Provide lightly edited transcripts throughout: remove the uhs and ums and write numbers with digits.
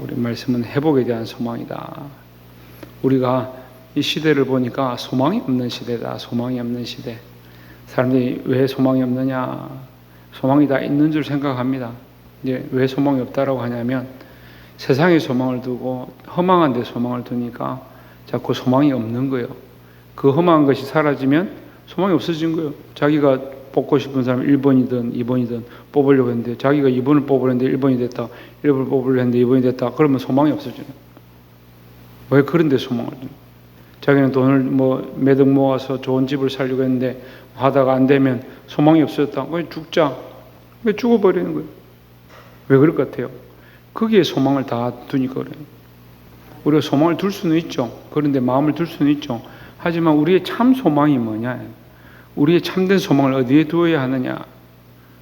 우리 말씀은 회복에 대한 소망이다. 우리가 이 시대를 보니까 소망이 없는 시대다. 소망이 없는 시대. 사람들이 왜 소망이 없느냐? 소망이 다 있는 줄 생각합니다. 이제 왜 소망이 없다라고 하냐면 세상에 소망을 두고 허망한 데 소망을 두니까 자꾸 소망이 없는 거예요. 그 허망한 것이 사라지면 소망이 없어진 거예요. 자기가 뽑고 싶은 사람 1번이든 2번이든 뽑으려고 했는데 자기가 2번을 뽑으려는데 1번이 됐다. 1번을 뽑으려고 했는데 2번이 됐다. 그러면 소망이 없어지는 거예요. 왜 그런 데 소망을 두는 거예요? 자기는 돈을 매덕 모아서 좋은 집을 살려고 했는데 하다가 안 되면 소망이 없어졌다. 왜 죽자. 왜 죽어버리는 거예요? 왜 그럴 것 같아요? 거기에 소망을 다 두니까 그래요. 우리가 소망을 둘 수는 있죠. 그런데 마음을 둘 수는 있죠. 하지만 우리의 참 소망이 뭐냐? 우리의 참된 소망을 어디에 두어야 하느냐?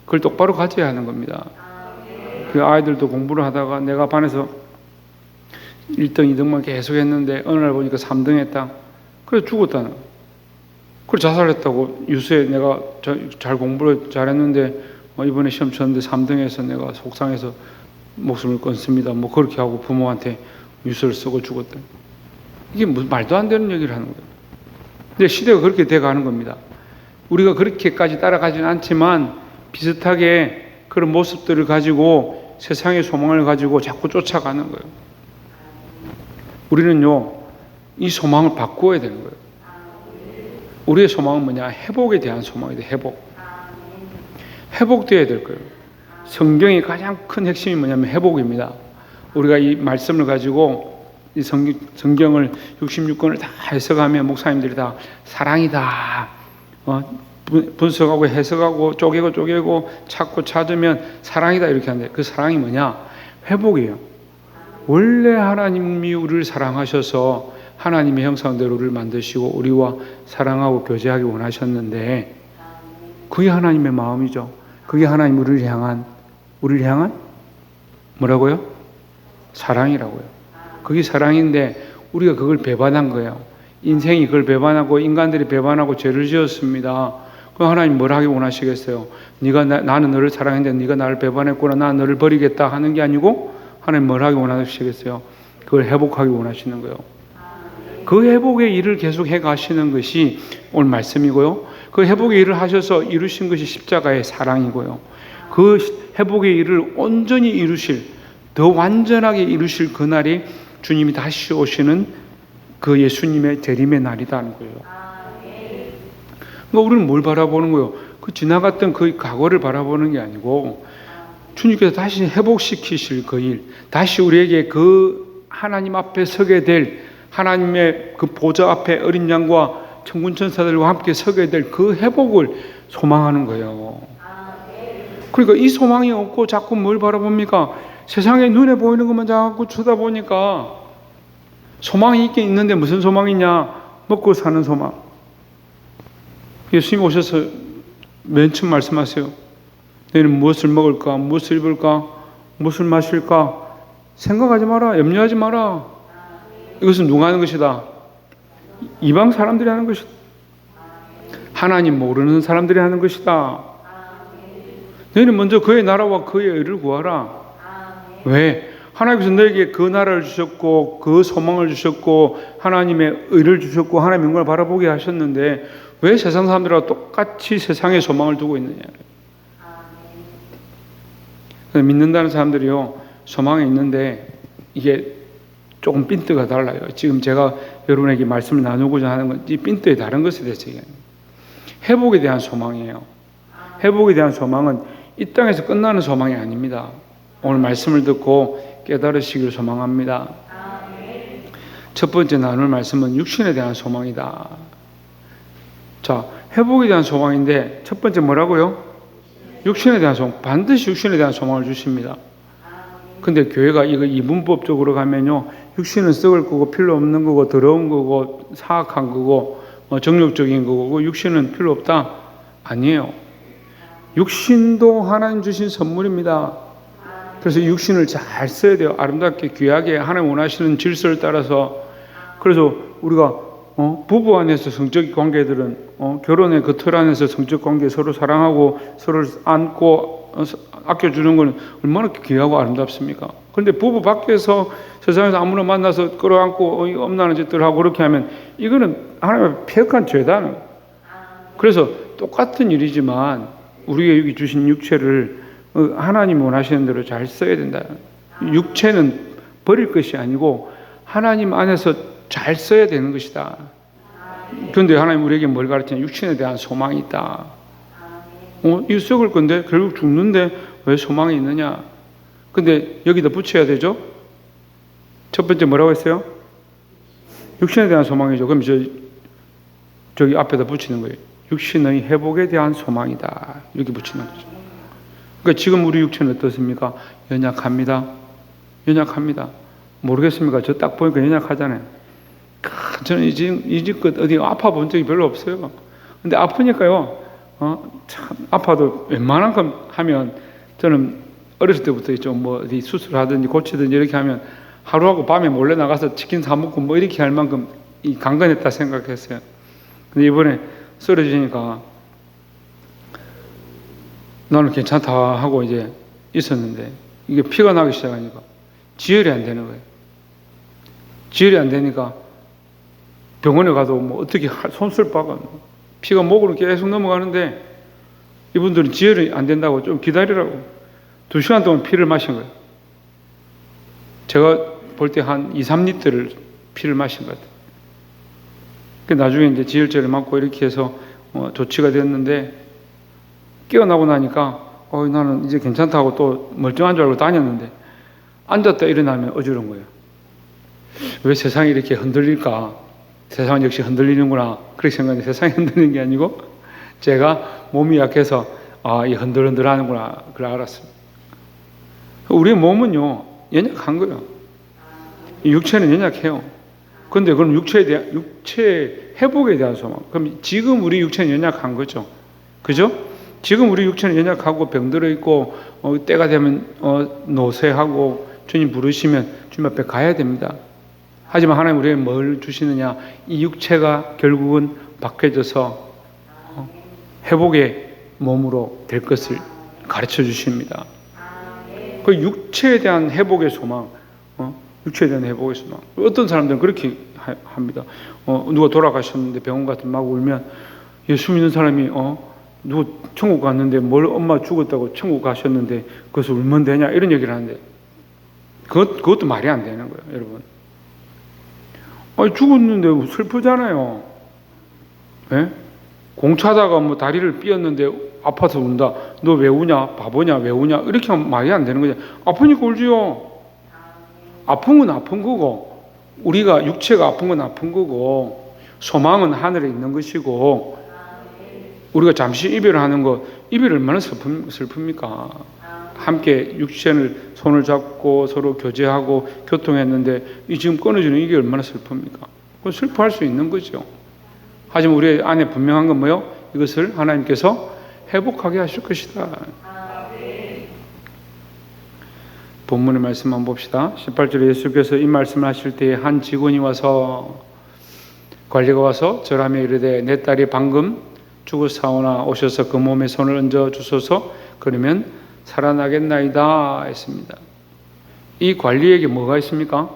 그걸 똑바로 가져야 하는 겁니다. 그 아이들도 공부를 하다가 내가 반에서 1등, 2등만 계속 했는데 어느 날 보니까 3등 했다. 그래서 죽었다는 거예요. 그래 자살했다고 유수에 내가 잘 공부를 잘했는데 이번에 시험 쳤는데 3등해서 내가 속상해서 목숨을 끊습니다. 그렇게 하고 부모한테 유서를 쓰고 죽었다. 이게 무슨 말도 안 되는 얘기를 하는 거예요. 근데 시대가 그렇게 돼가는 겁니다. 우리가 그렇게까지 따라가지는 않지만 비슷하게 그런 모습들을 가지고 세상의 소망을 가지고 자꾸 쫓아가는 거예요. 우리는요, 이 소망을 바꾸어야 되는 거예요. 우리의 소망은 뭐냐? 회복에 대한 소망이다. 회복되어야 될 거예요. 성경의 가장 큰 핵심이 뭐냐면 회복입니다. 우리가 이 말씀을 가지고 이 성경을 66권을 다 해석하면 목사님들이 다 사랑이다. 분석하고 해석하고 쪼개고 찾고 찾으면 사랑이다 이렇게 하는데 그 사랑이 뭐냐? 회복이에요. 원래 하나님이 우리를 사랑하셔서 하나님의 형상대로 우리를 만드시고 우리와 사랑하고 교제하기 원하셨는데 그게 하나님의 마음이죠. 그게 하나님 우리를 향한 뭐라고요? 사랑이라고요. 그게 사랑인데 우리가 그걸 배반한 거예요. 인생이 그걸 배반하고 인간들이 배반하고 죄를 지었습니다. 그럼 하나님 뭘 하기 원하시겠어요? 나는 너를 사랑했는데 네가 나를 배반했구나. 나는 너를 버리겠다 하는 게 아니고 하나님 뭘 하기 원하시겠어요? 그걸 회복하기 원하시는 거예요. 그 회복의 일을 계속 해 가시는 것이 오늘 말씀이고요. 그 회복의 일을 하셔서 이루신 것이 십자가의 사랑이고요. 그 회복의 일을 온전히 이루실, 더 완전하게 이루실 그날이 주님이 다시 오시는 그 예수님의 재림의 날이라는 거예요. 그러니까 우리는 뭘 바라보는 거예요? 그 지나갔던 그 과거를 바라보는 게 아니고 주님께서 다시 회복시키실 그 일, 다시 우리에게 그 하나님 앞에 서게 될 하나님의 그 보좌 앞에 어린 양과 천군 천사들과 함께 서게 될 그 회복을 소망하는 거예요. 그러니까 이 소망이 없고 자꾸 뭘 바라봅니까? 세상에 눈에 보이는 것만 자꾸 쳐다보니까 소망이 있긴 있는데 무슨 소망이냐? 먹고 사는 소망. 예수님 오셔서 맨 처음 말씀하세요. 너희는 무엇을 먹을까? 무엇을 입을까? 무엇을 마실까? 생각하지 마라. 염려하지 마라. 이것은 누가 하는 것이다? 이방 사람들이 하는 것이다. 하나님 모르는 사람들이 하는 것이다. 너희는 먼저 그의 나라와 그의 의를 구하라. 왜? 하나님께서 너에게 그 나라를 주셨고 그 소망을 주셨고 하나님의 의를 주셨고 하나님의 영광을 바라보게 하셨는데 왜 세상 사람들과 똑같이 세상의 소망을 두고 있느냐? 믿는다는 사람들이요 소망이 있는데 이게 조금 핀트가 달라요. 지금 제가 여러분에게 말씀을 나누고자 하는 건 이 핀트의 다른 것에 대해서 얘기합니다. 회복에 대한 소망이에요. 회복에 대한 소망은 이 땅에서 끝나는 소망이 아닙니다. 오늘 말씀을 듣고 깨달으시기를 소망합니다. 첫 번째 나눌 말씀은 육신에 대한 소망이다. 자, 회복에 대한 소망인데 첫 번째 뭐라고요? 육신에 대한 소망. 반드시 육신에 대한 소망을 주십니다. 근데 교회가 이거 이분법적으로 가면요 육신은 썩을 거고 필요 없는 거고 더러운 거고 사악한 거고 정욕적인 거고 육신은 필요 없다. 아니에요. 육신도 하나님 주신 선물입니다. 그래서 육신을 잘 써야 돼요. 아름답게 귀하게 하나님 원하시는 질서를 따라서. 그래서 우리가 부부 안에서 성적 관계들은 결혼의 그 틀 안에서 성적 관계 서로 사랑하고 서로 안고 아껴주는 건 얼마나 귀하고 아름답습니까? 그런데 부부 밖에서 세상에서 아무나 만나서 끌어안고 엄나는 짓들 하고 그렇게 하면 이거는 하나님의 폐역한 죄다. 그래서 똑같은 일이지만 우리가 여기 주신 육체를 하나님 원하시는 대로 잘 써야 된다. 육체는 버릴 것이 아니고 하나님 안에서 잘 써야 되는 것이다. 그런데 하나님 우리에게 뭘 가르치냐? 육신에 대한 소망이 있다. 이 썩을 건데 결국 죽는데 왜 소망이 있느냐? 근데 여기다 붙여야 되죠? 첫 번째 뭐라고 했어요? 육신에 대한 소망이죠. 그럼 저기 앞에다 붙이는 거예요. 육신의 회복에 대한 소망이다. 이렇게 붙이는 거죠. 그러니까 지금 우리 육체는 어떻습니까? 연약합니다. 연약합니다. 모르겠습니까? 저 딱 보니까 연약하잖아요. 저는 이제껏 어디 아파 본 적이 별로 없어요. 근데 아프니까요, 참 아파도 웬만한 거 하면 저는 어렸을 때부터 좀 뭐 어디 수술하든지 고치든지 이렇게 하면 하루하고 밤에 몰래 나가서 치킨 사 먹고 뭐 이렇게 할 만큼 강건했다 생각했어요. 근데 이번에 쓰러지니까 나는 괜찮다 하고 이제 있었는데 이게 피가 나기 시작하니까 지혈이 안 되는 거예요. 지혈이 안 되니까 병원에 가도 뭐 어떻게 손쓸바가 피가 목으로 계속 넘어가는데 이분들은 지혈이 안 된다고 좀 기다리라고 2시간 동안 피를 마신 거예요. 제가 볼 때 한 2, 3리터를 피를 마신 것 같아요. 나중에 이제 지혈제를 맞고 이렇게 해서 조치가 됐는데 깨어나고 나니까 나는 이제 괜찮다고 또 멀쩡한 줄 알고 다녔는데 앉았다 일어나면 어지러운 거예요. 왜 세상이 이렇게 흔들릴까? 세상은 역시 흔들리는구나. 그렇게 생각했는데 세상이 흔들리는 게 아니고 제가 몸이 약해서 이 흔들흔들 하는구나. 그걸 알았습니다. 우리의 몸은요, 연약한 거예요. 육체는 연약해요. 그런데 그럼 육체 회복에 대한 소망. 그럼 지금 우리 육체는 연약한 거죠. 그죠? 지금 우리 육체는 연약하고 병들어 있고 때가 되면 노쇠하고 주님 부르시면 주님 앞에 가야 됩니다. 하지만 하나님 우리에게 뭘 주시느냐? 이 육체가 결국은 바뀌어져서 회복의 몸으로 될 것을 가르쳐 주십니다. 그 육체에 대한 회복의 소망, 육체에 대한 회복의 소망. 어떤 사람들은 그렇게 합니다. 누가 돌아가셨는데 병원 같은 막 울면 예수 믿는 사람이 누구 천국 갔는데 뭘 엄마 죽었다고 천국 가셨는데 그것을 울면 되냐 이런 얘기를 하는데 그것도 말이 안 되는 거예요, 여러분. 죽었는데 슬프잖아요. 예? 공차다가 뭐 다리를 삐었는데 아파서 운다. 너 왜 우냐? 바보냐? 왜 우냐? 이렇게 하면 말이 안 되는 거죠. 아프니까 울지요. 아픈 건 아픈 거고, 우리가 육체가 아픈 건 아픈 거고, 소망은 하늘에 있는 것이고, 우리가 잠시 이별하는 거, 이별이 얼마나 슬픕니까? 함께 육체를 손을 잡고 서로 교제하고 교통했는데 지금 끊어지는 이게 얼마나 슬픕니까? 그건 슬퍼할 수 있는 거죠. 하지만 우리 안에 분명한 건 뭐요? 이것을 하나님께서 회복하게 하실 것이다. 본문의 말씀 한번 봅시다. 18절에 예수께서 이 말씀을 하실 때에 한 직원이 와서 관리가 와서 절하며 이르되 내 딸이 방금 죽었사오나 오셔서 그 몸에 손을 얹어 주소서 그러면 살아나겠나이다 했습니다. 이 관리에게 뭐가 있습니까?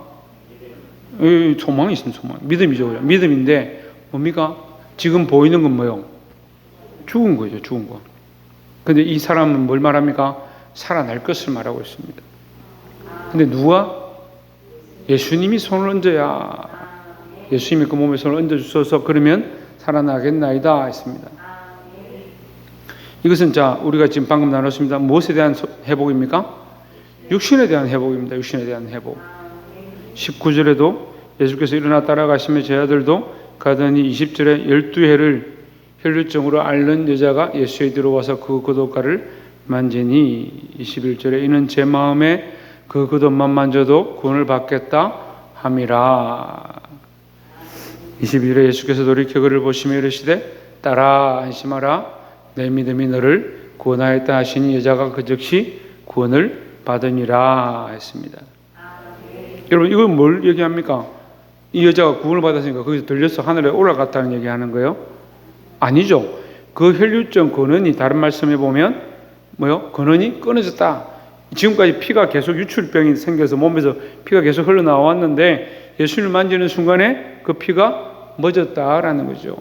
소망이 있습니다. 소망. 믿음이죠. 믿음인데 뭡니까? 지금 보이는 건 뭐요? 죽은 거죠. 죽은 거. 근데 이 사람은 뭘 말합니까? 살아날 것을 말하고 있습니다. 근데 누가? 예수님이 손을 얹어야 예수님이 그 몸에 손을 얹어 주셔서 그러면 살아나겠나이다 했습니다. 이것은 우리가 지금 방금 나눴습니다. 무엇에 대한 회복입니까? 육신에 대한 회복입니다. 육신에 대한 회복. 19절에도 예수께서 일어나 따라가시며 제 아들도 가더니 20절에 12해를 혈루증으로 앓는 여자가 예수에 들어와서 그 겉옷가를 만지니 21절에 이는 제 마음에 그 겉옷만 만져도 구원을 받겠다 함이라. 22절에 예수께서 돌이켜 그를 보시며 이르시되 딸아 안심하라 내 믿음이 너를 구원하였다 하시니 여자가 그 즉시 구원을 받으니라 했습니다. 여러분 이건 뭘 얘기합니까? 이 여자가 구원을 받았으니까 거기서 들려서 하늘에 올라갔다는 얘기하는 거예요? 아니죠. 그 혈루증 근원이 다른 말씀에 보면 근원이 끊어졌다. 지금까지 피가 계속 유출병이 생겨서 몸에서 피가 계속 흘러나왔는데 예수님을 만지는 순간에 그 피가 멎었다라는 거죠.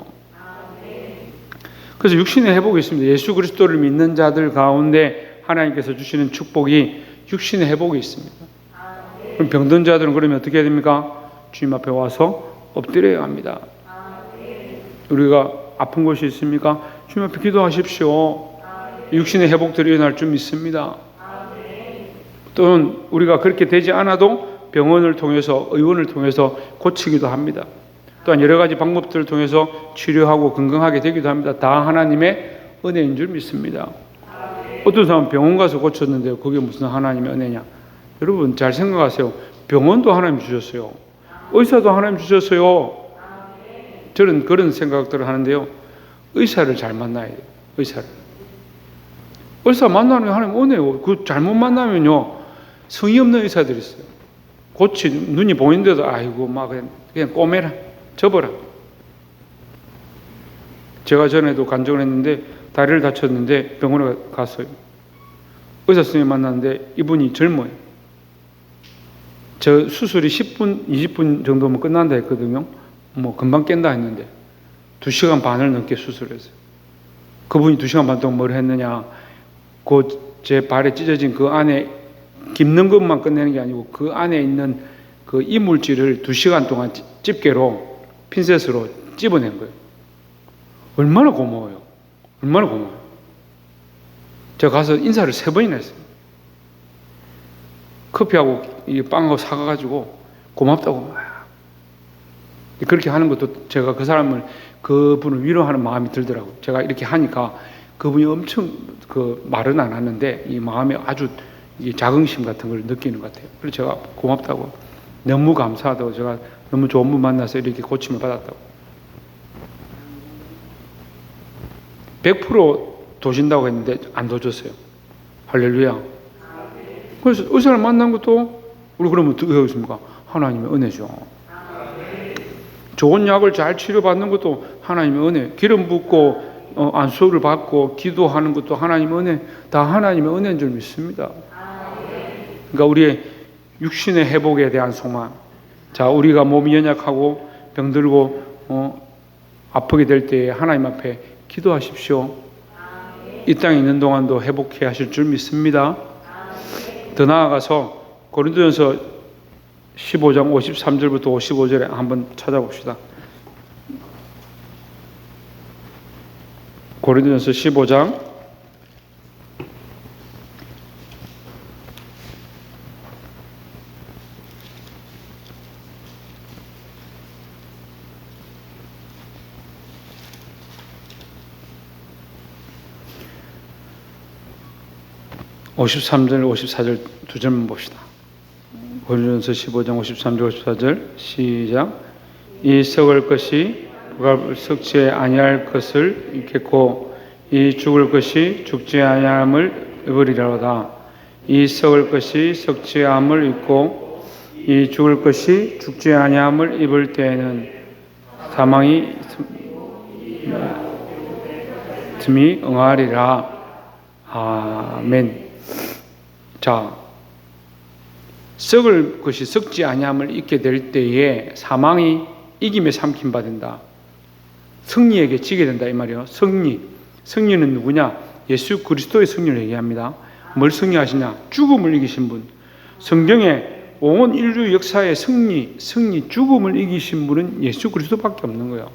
그래서 육신의 회복이 있습니다. 예수 그리스도를 믿는 자들 가운데 하나님께서 주시는 축복이 육신의 회복이 있습니다. 그럼 병든 자들은 그러면 어떻게 해야 됩니까? 주님 앞에 와서 엎드려야 합니다. 우리가 아픈 곳이 있습니까? 주님 앞에 기도하십시오. 육신의 회복들이 일어날 줄 믿습니다. 또는 우리가 그렇게 되지 않아도 병원을 통해서, 의원을 통해서 고치기도 합니다. 또한 여러 가지 방법들을 통해서 치료하고 건강하게 되기도 합니다. 다 하나님의 은혜인 줄 믿습니다. 어떤 사람은 병원 가서 고쳤는데요. 그게 무슨 하나님의 은혜냐? 여러분 잘 생각하세요. 병원도 하나님 주셨어요. 의사도 하나님 주셨어요. 저는 그런 생각들을 하는데요. 의사를 잘 만나야 돼요. 의사 만나는 게 하나님 은혜요. 그 잘못 만나면요. 성의 없는 의사들이 있어요. 눈이 보이는데도 아이고 막 그냥 꼬매라. 접어라. 제가 전에도 간증을 했는데 다리를 다쳤는데 병원에 갔어요. 의사 선생님 만났는데 이분이 젊어요. 저 수술이 10분, 20분 정도면 끝난다 했거든요. 금방 깬다 했는데 2시간 반을 넘게 수술했어요. 그분이 2시간 반 동안 뭘 했느냐? 제 발에 찢어진 그 안에 깁는 것만 끝내는 게 아니고 그 안에 있는 그 이물질을 2시간 동안 집게로 핀셋으로 찝어낸 거예요. 얼마나 고마워요. 얼마나 고마워요. 제가 가서 인사를 3번이나 했어요. 커피하고 빵하고 사가가지고 고맙다고. 그렇게 하는 것도 제가 그분을 위로하는 마음이 들더라고요. 제가 이렇게 하니까 그분이 엄청 말은 안 하는데 이 마음에 아주 자긍심 같은 걸 느끼는 것 같아요. 그래서 제가 고맙다고, 너무 감사하다고, 제가 너무 좋은 분 만나서 이렇게 고침을 받았다고. 100% 도진다고 했는데 안 도졌어요. 할렐루야. 그래서 의사를 만난 것도 우리 그러면 어떻게 하겠습니까? 하나님의 은혜죠. 좋은 약을 잘 치료받는 것도 하나님의 은혜. 기름 붓고 안수를 받고 기도하는 것도 하나님의 은혜. 다 하나님의 은혜인 줄 믿습니다. 그러니까 우리의 육신의 회복에 대한 소망. 자, 우리가 몸이 연약하고 병들고 아프게 될 때에 하나님 앞에 기도하십시오. 이 땅에 있는 동안도 회복해 하실 줄 믿습니다. 더 나아가서 고린도전서 15장 53절부터 55절에 한번 찾아봅시다. 고린도전서 15장 53절, 54절 두 절만 봅시다. 고린도전서 15장 53절, 54절 시작. 이 썩을 것이 썩지 아니할 것을 입겠고 이 죽을 것이 죽지 아니함을 입으리로다. 이 썩을 것이 썩지 아니함을 입고 이 죽을 것이 죽지 아니함을 입을 때에는 사망이 틈이 응하리라. 아멘. 자, 썩을 것이 썩지 아니함을 입게 될 때에 사망이 이김에 삼킴 받는다. 승리에게 지게 된다 이 말이에요. 승리는 누구냐? 예수 그리스도의 승리를 얘기합니다. 뭘 승리하시냐? 죽음을 이기신 분. 성경에 온 인류 역사의 승리, 죽음을 이기신 분은 예수 그리스도밖에 없는 거예요.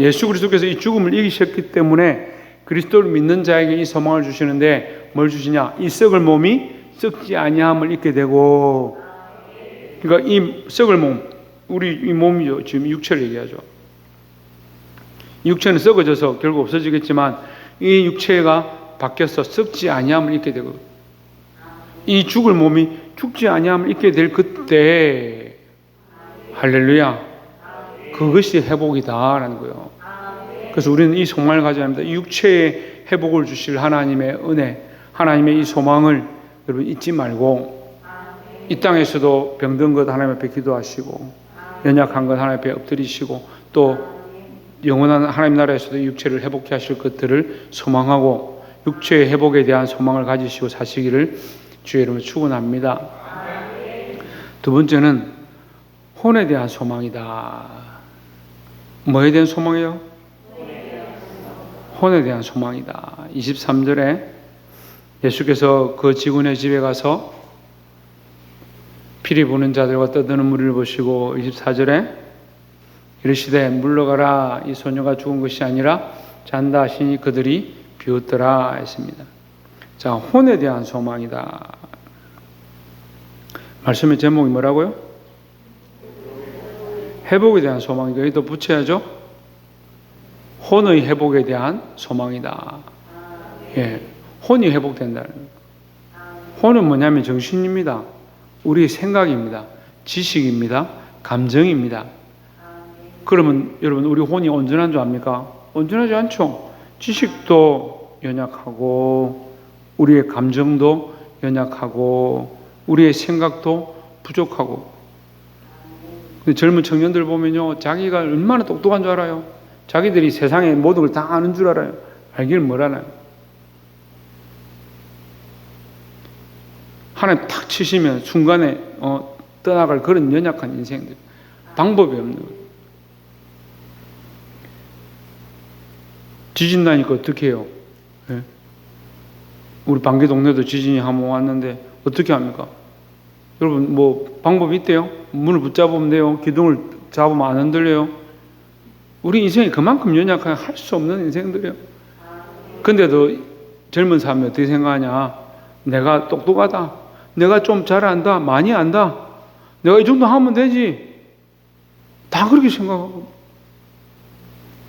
예수 그리스도께서 이 죽음을 이기셨기 때문에 그리스도를 믿는 자에게 이 소망을 주시는데 뭘 주시냐? 이 썩을 몸이 썩지 아니함을 입게 되고, 그러니까 이 썩을 몸, 우리 이 몸이죠. 지금 육체를 얘기하죠. 육체는 썩어져서 결국 없어지겠지만 이 육체가 바뀌어서 썩지 아니함을 입게 되고, 이 죽을 몸이 죽지 아니함을 입게 될 그때, 할렐루야, 그것이 회복이다라는 거예요. 그래서 우리는 이 소망을 가져야 합니다. 육체의 회복을 주실 하나님의 은혜, 하나님의 이 소망을 여러분 잊지 말고, 이 땅에서도 병든 것 하나님 앞에 기도하시고, 연약한 것 하나님 앞에 엎드리시고, 또 영원한 하나님 나라에서도 육체를 회복해 하실 것들을 소망하고, 육체의 회복에 대한 소망을 가지시고 사시기를 주의 이름으로 축원합니다. 두 번째는 혼에 대한 소망이다. 뭐에 대한 소망이요? 혼에 대한 소망이다. 23절에 예수께서 그 직원의 집에 가서 피리 부는 자들과 떠드는 무리를 보시고 24절에 이르시되 물러가라, 이 소녀가 죽은 것이 아니라 잔다 하시니 그들이 비웃더라 했습니다. 자, 혼에 대한 소망이다. 말씀의 제목이 뭐라고요? 회복에 대한 소망이다. 여기도 붙여야죠. 혼의 회복에 대한 소망이다. 예, 혼이 회복된다는 거예요. 혼은 뭐냐면 정신입니다. 우리의 생각입니다. 지식입니다. 감정입니다. 그러면 여러분, 우리 혼이 온전한 줄 압니까? 온전하지 않죠. 지식도 연약하고 우리의 감정도 연약하고 우리의 생각도 부족하고. 근데 젊은 청년들 보면요, 자기가 얼마나 똑똑한 줄 알아요? 자기들이 세상의 모든 걸 다 아는 줄 알아요. 알기는 뭘 알아요? 하나님 탁 치시면 순간에 떠나갈 그런 연약한 인생들. 방법이 없는 거예요. 지진 나니까 어떻게 해요? 예? 우리 방계 동네도 지진이 한번 왔는데 어떻게 합니까? 여러분, 뭐 방법이 있대요? 문을 붙잡으면 돼요? 기둥을 잡으면 안 흔들려요? 우리 인생이 그만큼 연약한 할 수 없는 인생들이에요. 근데도 젊은 사람이 어떻게 생각하냐? 내가 똑똑하다. 내가 좀 잘 안다. 많이 안다. 내가 이 정도 하면 되지. 다 그렇게 생각하고.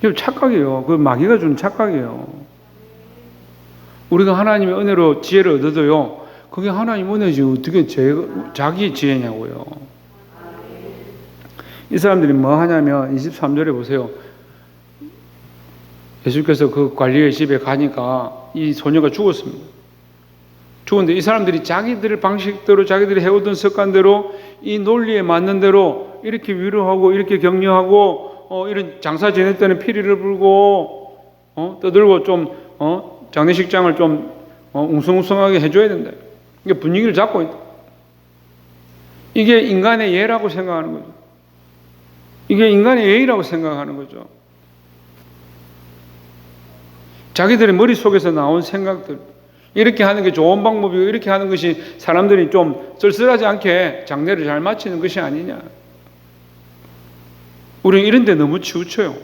이거 착각이에요. 그 마귀가 주는 착각이에요. 우리가 하나님의 은혜로 지혜를 얻어도요, 그게 하나님 은혜지 어떻게 자기 지혜냐고요. 이 사람들이 뭐 하냐면 23절에 보세요. 예수께서 그 관리의 집에 가니까 이 소녀가 죽었습니다. 죽었는데 이 사람들이 자기들 방식대로, 자기들이 해오던 습관대로, 이 논리에 맞는 대로 이렇게 위로하고 이렇게 격려하고 이런 장사 지낼 때는 피리를 불고 떠들고 좀 장례식장을 좀 웅성웅성하게 해줘야 된다. 이게 분위기를 잡고 있다. 이게 인간의 예라고 생각하는 거죠. 이게 인간의 예의라고 생각하는 거죠. 자기들의 머릿속에서 나온 생각들, 이렇게 하는 게 좋은 방법이고 이렇게 하는 것이 사람들이 좀 쓸쓸하지 않게 장례를 잘 마치는 것이 아니냐. 우리는 이런 데 너무 치우쳐요.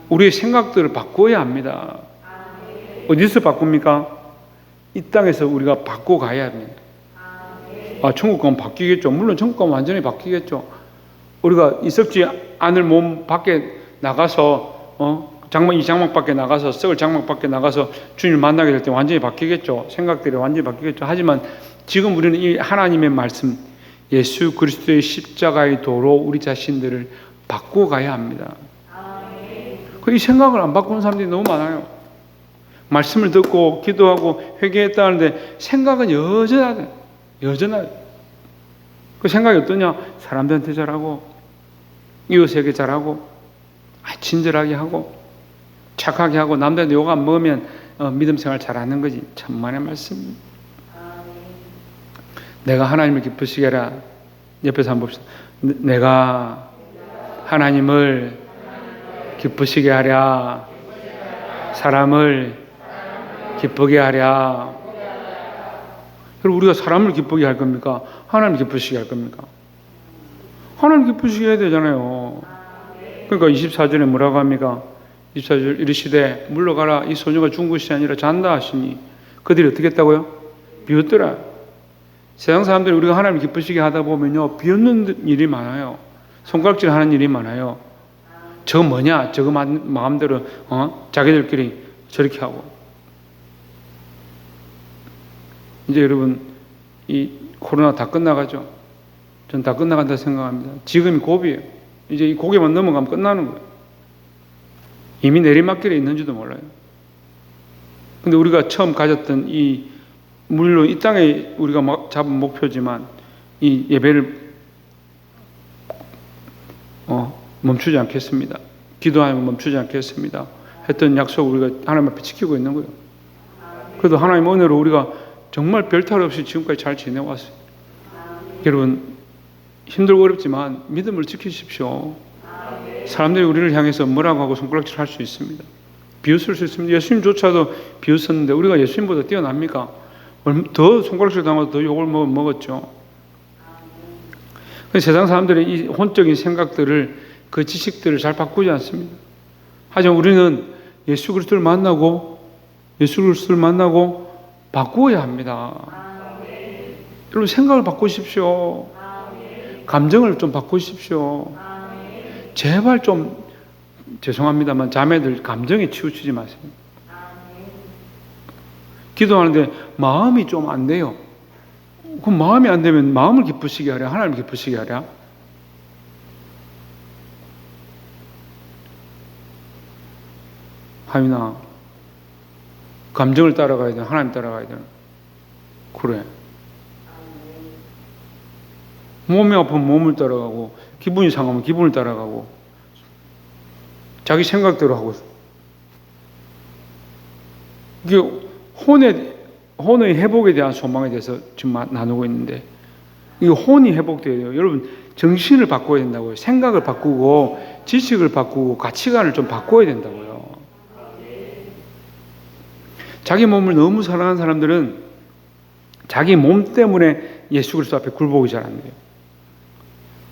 우리의 생각들을 바꿔야 합니다. 어디서 바꿉니까? 이 땅에서 우리가 바꿔가야 합니다. 천국 가면 바뀌겠죠. 물론 천국 가면 완전히 바뀌겠죠. 우리가 이썩지 않을 몸 밖에 나가서 이 장막 밖에 나가서, 썩을 장막 밖에 나가서 주님을 만나게 될 때 완전히 바뀌겠죠. 생각들이 완전히 바뀌겠죠. 하지만 지금 우리는 이 하나님의 말씀, 예수 그리스도의 십자가의 도로 우리 자신들을 바꿔가야 합니다. 이 생각을 안 바꾸는 사람들이 너무 많아요. 말씀을 듣고 기도하고 회개했다는데 생각은 여전하다. 그 생각이 어떠냐? 사람들한테 잘하고 이웃에게 잘하고 친절하게 하고 착하게 하고 남들한테 욕 안 먹으면 믿음 생활 잘하는 거지. 천만의 말씀. 내가 하나님을 기쁘시게 하라. 옆에서 한번 봅시다. 내가 하나님을 기쁘시게 하랴. 사람을 기쁘게 하랴. 그럼 우리가 사람을 기쁘게 할 겁니까? 하나님을 기쁘시게 할 겁니까? 하나님을 기쁘시게 해야 되잖아요. 그러니까 24절에 뭐라고 합니까? 24절 이르시되 물러가라, 이 소녀가 죽은 것이 아니라 잔다 하시니 그들이 어떻게 했다고요? 비웃더라. 세상 사람들이 우리가 하나님을 기쁘시게 하다 보면요, 비웃는 일이 많아요. 손가락질 하는 일이 많아요. 저거 뭐냐? 저거 마음대로 자기들끼리 저렇게 하고. 이제 여러분, 이 코로나 다 끝나가죠? 전 다 끝나간다 생각합니다. 지금이 고비예요. 이제 이 고개만 넘어가면 끝나는 거예요. 이미 내리막길에 있는지도 몰라요. 근데 우리가 처음 가졌던 물론 이 땅에 우리가 잡은 목표지만 이 예배를 멈추지 않겠습니다. 기도하면 멈추지 않겠습니다. 했던 약속을 우리가 하나님 앞에 지키고 있는 거예요. 그래도 하나님 은혜로 우리가 정말 별탈 없이 지금까지 잘 지내왔어요. 여러분, 힘들고 어렵지만 믿음을 지키십시오. 사람들이 우리를 향해서 뭐라고 하고 손가락질 할 수 있습니다. 비웃을 수 있습니다. 예수님조차도 비웃었는데 우리가 예수님보다 뛰어납니까? 더 손가락질 당하고 더 욕을 먹었죠. 세상 사람들의 이 혼적인 생각들을, 그 지식들을 잘 바꾸지 않습니다. 하지만 우리는 예수 그리스도를 만나고 바꾸어야 합니다. 여러분, 생각을 바꾸십시오. 감정을 좀 바꾸십시오. 제발 좀, 죄송합니다만 자매들 감정에 치우치지 마세요. 기도하는데 마음이 좀 안 돼요. 그럼 마음이 안 되면 마음을 기쁘시게 하랴, 하나님을 기쁘시게 하랴? 하윤아, 감정을 따라가야 돼, 하나님 따라가야 돼. 그래. 몸이 아프면 몸을 따라가고, 기분이 상하면 기분을 따라가고, 자기 생각대로 하고. 이게 혼의 회복에 대한 소망에 대해서 지금 나누고 있는데, 이 혼이 회복돼야 돼요. 여러분, 정신을 바꿔야 된다고요. 생각을 바꾸고, 지식을 바꾸고, 가치관을 좀 바꿔야 된다고요. 자기 몸을 너무 사랑하는 사람들은 자기 몸 때문에 예수 그리스도 앞에 굴복이 잘 안 돼요.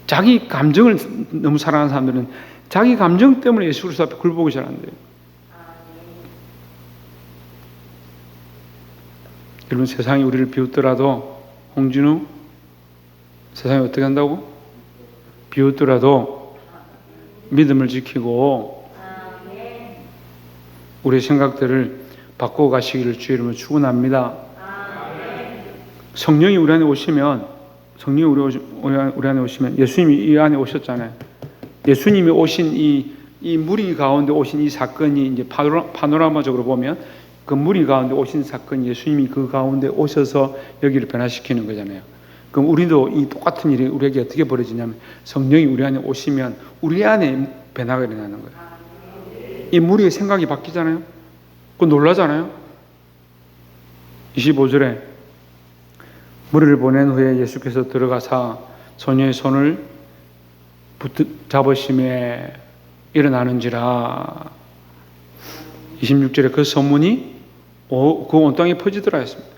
자기 감정을 너무 사랑하는 사람들은 자기 감정 때문에 예수 그리스도 앞에 굴복이 잘 안 돼요. 여러분, 세상이 우리를 비웃더라도, 홍진우, 세상이 어떻게 한다고? 비웃더라도 믿음을 지키고 우리의 생각들을 바꾸어 가시기를 주의 이름으로 축원합니다. 성령이 우리 안에 오시면, 우리 안에 오시면, 예수님이 이 안에 오셨잖아요. 예수님이 오신 이 무리 가운데 오신 이 사건이 이제 파노라마적으로 보면 그 무리 가운데 오신 사건, 예수님이 그 가운데 오셔서 여기를 변화시키는 거잖아요. 그럼 우리도 이 똑같은 일이 우리에게 어떻게 벌어지냐면, 성령이 우리 안에 오시면 우리 안에 변화가 일어나는 거예요. 이 무리의 생각이 바뀌잖아요. 그 놀라잖아요. 25절에 무리를 보낸 후에 예수께서 들어가사 소녀의 손을 잡으심에 일어나는지라. 26절에 그 소문이 그 온 땅에 퍼지더라 했습니다.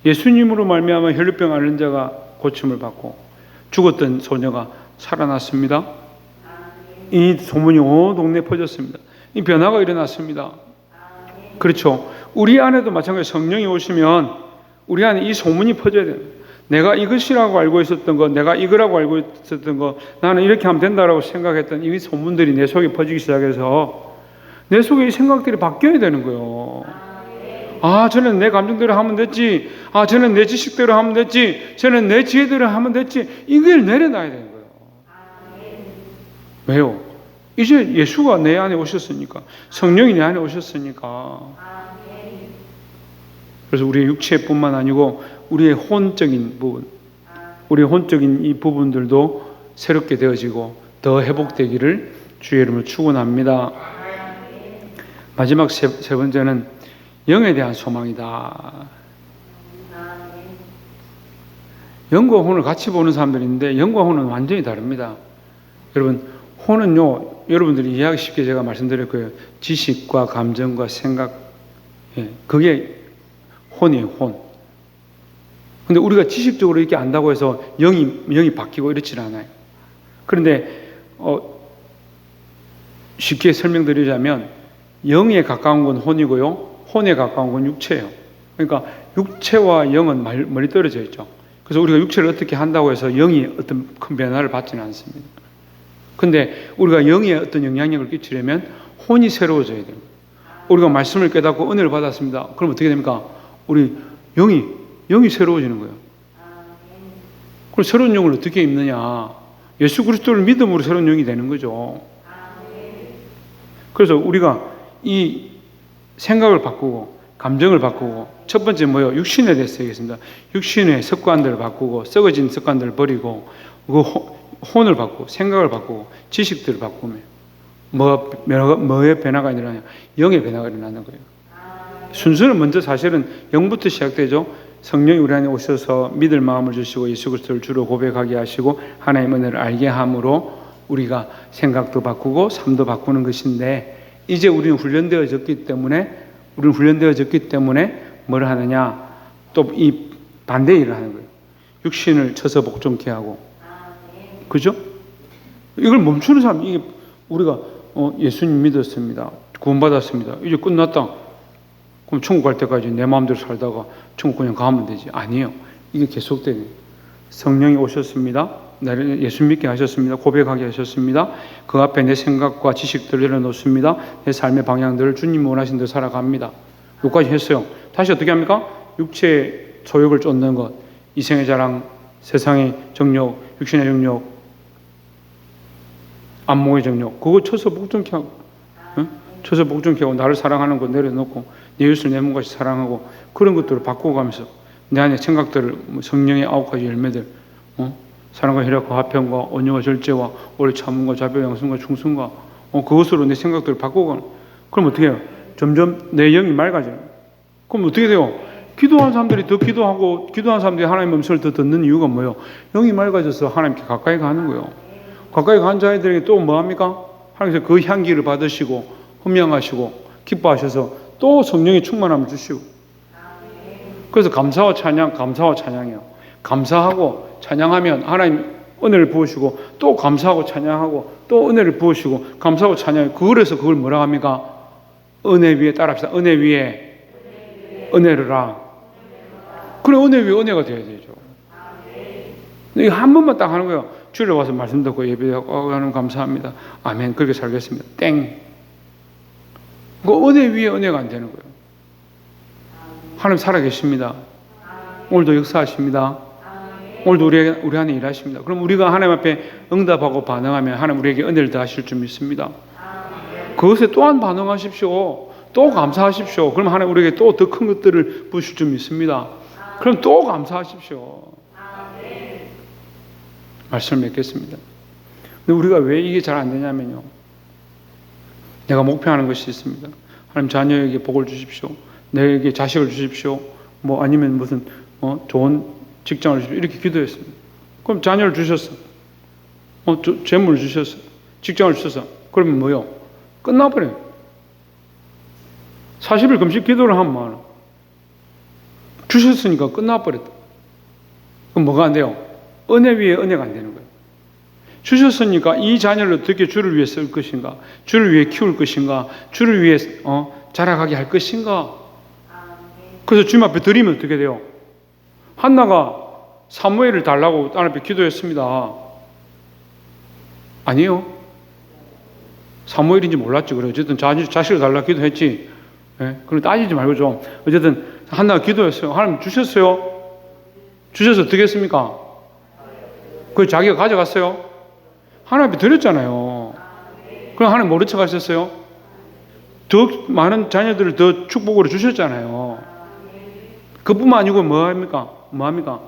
예수님으로 말미암아 혈루병 앓는 자가 고침을 받고 죽었던 소녀가 살아났습니다. 이 소문이 온 동네에 퍼졌습니다. 이 변화가 일어났습니다. 그렇죠. 우리 안에도 마찬가지로 성령이 오시면 우리 안에 이 소문이 퍼져야 돼요. 내가 이것이라고 알고 있었던 거, 내가 이거라고 알고 있었던 거, 나는 이렇게 하면 된다라고 생각했던 이 소문들이 내 속에 퍼지기 시작해서 내 속에 이 생각들이 바뀌어야 되는 거예요. 아, 저는 내 감정대로 하면 됐지. 아, 저는 내 지식대로 하면 됐지. 저는 내 지혜대로 하면 됐지. 이걸 내려놔야 되는 거예요. 왜요? 이제 예수가 내 안에 오셨으니까, 성령이 내 안에 오셨으니까. 그래서 우리의 육체뿐만 아니고 우리의 혼적인 부분, 우리의 혼적인 이 부분들도 새롭게 되어지고 더 회복되기를 주의 이름으로 축원합니다. 마지막 세 번째는 영에 대한 소망이다. 영과 혼을 같이 보는 사람들이 있는데 영과 혼은 완전히 다릅니다. 여러분, 혼은요, 여러분들이 이해하기 쉽게 제가 말씀드릴 거예요. 지식과 감정과 생각, 그게 혼이에요, 혼. 근데 우리가 지식적으로 이렇게 안다고 해서 영이 바뀌고 이렇지는 않아요. 그런데 쉽게 설명드리자면 영에 가까운 건 혼이고요, 혼에 가까운 건 육체예요. 그러니까 육체와 영은 멀리 떨어져 있죠. 그래서 우리가 육체를 어떻게 한다고 해서 영이 어떤 큰 변화를 받지는 않습니다. 근데 우리가 영에 어떤 영향력을 끼치려면 혼이 새로워져야 돼요. 우리가 말씀을 깨닫고 은혜를 받았습니다. 그럼 어떻게 됩니까? 우리 영이 새로워지는 거예요. 그럼 새로운 영을 어떻게 입느냐? 예수 그리스도를 믿음으로 새로운 영이 되는 거죠. 그래서 우리가 이 생각을 바꾸고 감정을 바꾸고, 첫 번째 뭐예요? 육신에 대해서 얘기했습니다. 육신의 습관들을 바꾸고, 썩어진 습관들을 버리고, 그 혼을 바꾸고, 생각을 바꾸고, 지식들을 바꾸면 뭐의 변화가 일어나냐? 영의 변화가 일어나는 거예요. 순서는 먼저 사실은 영부터 시작되죠. 성령이 우리 안에 오셔서 믿을 마음을 주시고 예수 그리스도를 주로 고백하게 하시고 하나님의 은혜를 알게 함으로 우리가 생각도 바꾸고 삶도 바꾸는 것인데, 이제 우리는 훈련되어졌기 때문에 뭘 하느냐? 또 이 반대 일을 하는 거예요. 육신을 쳐서 복종케 하고, 그죠? 이걸 멈추는 사람, 이게 우리가 예수님 믿었습니다, 구원받았습니다, 이제 끝났다, 그럼 천국 갈 때까지 내 마음대로 살다가 천국 그냥 가면 되지? 아니에요. 이게 계속되는. 성령이 오셨습니다, 나를 예수 믿게 하셨습니다, 고백하게 하셨습니다, 그 앞에 내 생각과 지식들을 내려놓습니다, 내 삶의 방향들을 주님 원하신 대로 살아갑니다. 여기까지 했어요. 다시 어떻게 합니까? 육체의 소욕을 쫓는 것, 이생의 자랑, 세상의 정욕, 육신의 정욕, 안목의 정욕, 그거 쳐서 복종케 하고, 쳐서 복종케 하고, 나를 사랑하는 거 내려놓고 내 이웃을 내 몸같이 사랑하고, 그런 것들을 바꿔가면서 내 안에 생각들을, 성령의 9가지 열매들, 사랑과 희락과 화평과 온유와 절제와 오래 참음과 자비 양선과 충성과 그것으로 내 생각들을 바꿔가는. 그럼 어떻게 해요? 점점 내 영이 맑아져요. 그럼 어떻게 돼요? 기도하는 사람들이 더 기도하고, 기도하는 사람들이 하나님의 음성을 더 듣는 이유가 뭐예요? 영이 맑아져서 하나님께 가까이 가는 거예요. 가까이 간 자들에게 또 뭐합니까? 하나님께서 그 향기를 받으시고 흠양하시고 기뻐하셔서 또 성령의 충만함을 주시고. 그래서 감사와 찬양이에요. 감사하고 찬양하면 하나님 은혜를 부으시고, 또 감사하고 찬양하고 또 은혜를 부으시고, 감사하고 찬양. 그래서 그걸 뭐라 합니까? 은혜 위에, 따라합시다. 은혜 위에 은혜를라. 그래, 은혜 위에 은혜가 되어야 되죠. 이거 한 번만 딱 하는 거예요. 주일에 와서 말씀 듣고 예배하고 하는 감사합니다, 아멘, 그렇게 살겠습니다, 땡. 그 은혜 위에 은혜가 안 되는 거예요. 하나님 살아계십니다. 오늘도 역사하십니다. 오늘도 우리 안에 일하십니다. 그럼 우리가 하나님 앞에 응답하고 반응하면 하나님 우리에게 은혜를 더하실 줄 믿습니다. 그것에 또한 반응하십시오. 또 감사하십시오. 그럼 하나님 우리에게 또 더 큰 것들을 부으실 줄 믿습니다. 그럼 또 감사하십시오. 말씀을 맺겠습니다. 근데 우리가 왜 이게 잘 안 되냐면요, 내가 목표하는 것이 있습니다. 하나님 자녀에게 복을 주십시오, 내게 자식을 주십시오, 뭐 아니면 무슨 좋은 직장을 주십시오, 이렇게 기도했습니다. 그럼 자녀를 주셨어, 재물을 주셨어, 직장을 주셨어. 그러면 뭐요? 끝나버려요. 40일 금식 기도를 하면 뭐하나? 주셨으니까 끝나버렸다. 그럼 뭐가 안 돼요? 은혜 위에 은혜가 안 되는 거예요. 주셨으니까 이 자녀를 어떻게 주를 위해 쓸 것인가, 주를 위해 키울 것인가, 주를 위해 자라가게 할 것인가. 그래서 주님 앞에 드리면 어떻게 돼요? 한나가 사무엘을 달라고 하나님 앞에 기도했습니다. 아니에요. 사무엘인지 몰랐지. 그래, 어쨌든 자식을 달라고 기도했지. 예? 그럼 따지지 말고 좀, 어쨌든 한나가 기도했어요. 하나님 주셨어요. 주셔서 어떻게 했습니까? 그걸 자기가 가져갔어요. 하나님 앞에 드렸잖아요. 그럼 하나님 모른 척 하셨어요? 더 많은 자녀들을 더 축복으로 주셨잖아요. 그뿐만 아니고 뭐합니까?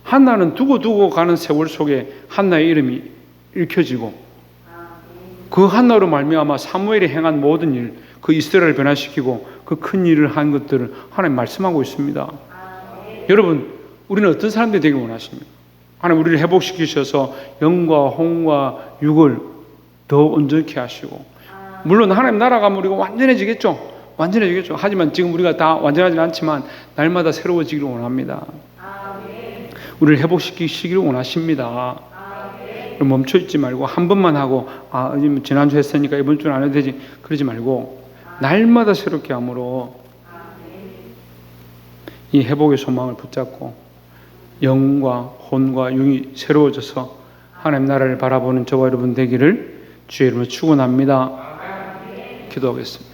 한나는 두고 가는 세월 속에 한나의 이름이 읽혀지고, 그 한나로 말미암아 사무엘이 행한 모든 일, 그 이스라엘을 변화시키고 그 큰 일을 한 것들을 하나님 말씀하고 있습니다. 여러분, 우리는 어떤 사람들이 되길 원하십니까? 하나님 우리를 회복시키셔서 영과 혼과 육을 더 온전케 하시고, 물론 하나님 나라 가면 우리가 완전해지겠죠. 하지만 지금 우리가 다 완전하지는 않지만 날마다 새로워지기를 원합니다. 우리를 회복시키시기를 원하십니다. 멈춰있지 말고 한 번만 하고 지난주 했으니까 이번 주는 안 해도 되지, 그러지 말고 날마다 새롭게 함으로 이 회복의 소망을 붙잡고 영과 혼과 육이 새로워져서 하나님 나라를 바라보는 저와 여러분 되기를 주의 이름으로 축원합니다. 기도하겠습니다.